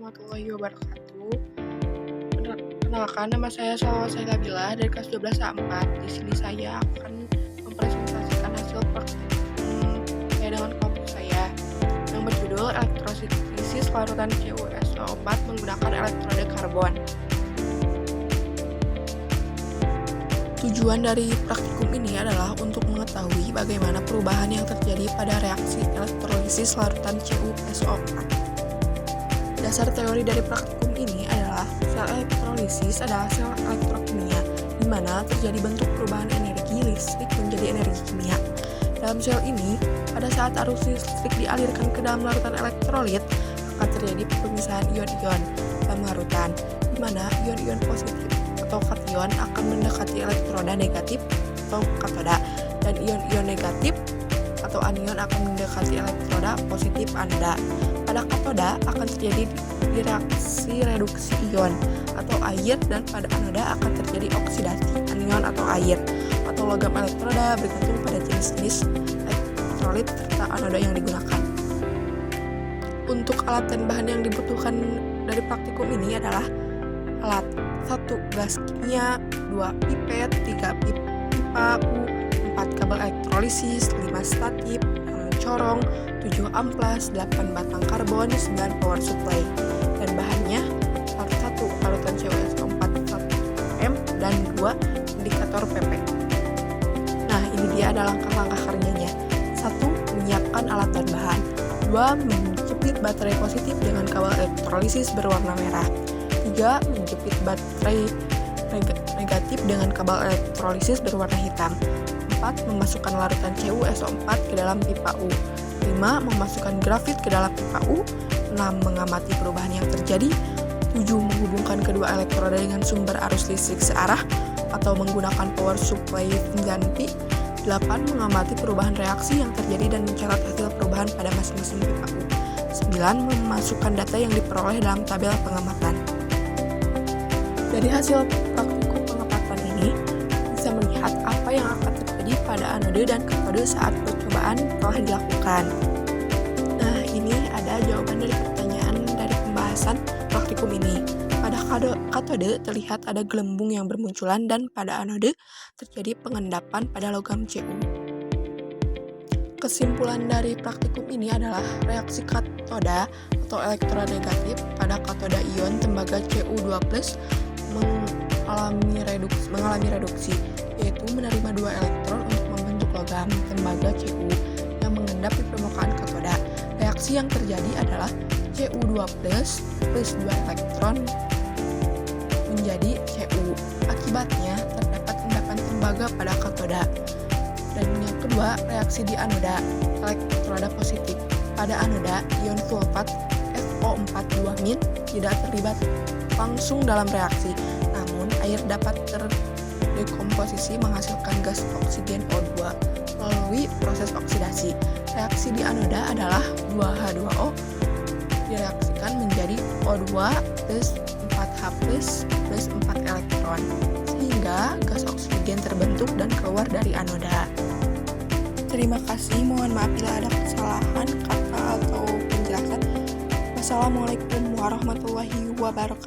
warahmatullahi wabarakatuh. Perkenalkan, nama saya Salwa Bila dari kelas 12 A4. Di sini saya akan mempresentasikan hasil praktikum saya dengan kelompok saya yang berjudul elektrolisis larutan CuSO4 menggunakan elektroda karbon. Tujuan dari praktikum ini adalah untuk mengetahui bagaimana perubahan yang terjadi pada reaksi elektrolisis larutan CuSO4. Dasar teori dari praktikum ini adalah sel elektrolisis adalah sel elektrokimia, di mana terjadi bentuk perubahan energi listrik menjadi energi kimia. Dalam sel ini, pada saat arus listrik dialirkan ke dalam larutan elektrolit, akan terjadi pemisahan ion-ion dalam larutan, di mana ion-ion positif atau kation akan mendekati elektroda negatif atau katoda, dan ion-ion negatif atau anion akan mendekati elektroda positif anoda. Pada katoda akan terjadi reaksi reduksi ion atau air, dan pada anoda akan terjadi oksidasi anion atau air atau logam elektroda bergantung pada jenis-jenis elektrolit serta anoda yang digunakan. Untuk alat dan bahan yang dibutuhkan dari praktikum ini adalah alat 1. Gelas kimia, 2. Pipet, 3. Pipa U, 4. Kabel elektrolisis, 5. Statif, 6. Corong, 7. Amplas, 8. Batang karbon, 9. Power supply. Dan bahannya 1. Larutan CuSO4 1 m dan 2. Indikator PP. Nah, ini dia ada langkah-langkah kerjanya. 1. Menyiapkan alat dan bahan. 2. Menjepit baterai positif dengan kabel elektrolisis berwarna merah. 3. Menjepit baterai negatif dengan kabel elektrolisis berwarna hitam. 4. Memasukkan larutan CuSO4 ke dalam pipa U. 5. Memasukkan grafit ke dalam pipa U. 6. Mengamati perubahan yang terjadi. 7. Menghubungkan kedua elektroda dengan sumber arus listrik searah atau menggunakan power supply 9V. 8. Mengamati perubahan reaksi yang terjadi dan mencatat hasil perubahan pada masing-masing pipa U. 9. Memasukkan data yang diperoleh dalam tabel pengamatan. Dari hasil praktikum pengamatan ini, bisa melihat apa yang akan terjadi pada anode dan katode saat percobaan telah dilakukan. Nah, ini ada jawaban dari pertanyaan dari pembahasan praktikum ini. Pada katode terlihat ada gelembung yang bermunculan, dan pada anode terjadi pengendapan pada logam Cu. Kesimpulan dari praktikum ini adalah reaksi katoda atau elektroda negatif pada katoda ion tembaga Cu2+ mengalami reduksi, yaitu menerima 2 elektron untuk membentuk logam tembaga Cu yang mengendap di permukaan katoda. Reaksi yang terjadi adalah Cu2+ plus 2 elektron menjadi Cu. Akibatnya terdapat endapan tembaga pada katoda. Dan yang kedua, reaksi di anoda, elektroda positif. Pada anoda, ion sulfat SO42- tidak terlibat langsung dalam reaksi, namun air dapat terdekomposisi menghasilkan gas oksigen O2 melalui proses oksidasi. Reaksi di anoda adalah 2H2O direaksikan menjadi O2 plus 4H plus 4 elektron, sehingga gas oksigen terbentuk dan keluar dari anoda. Terima kasih, mohon maaf bila ada kesalahan kata atau penjelasan. Wassalamualaikum warahmatullahi wabarakatuh.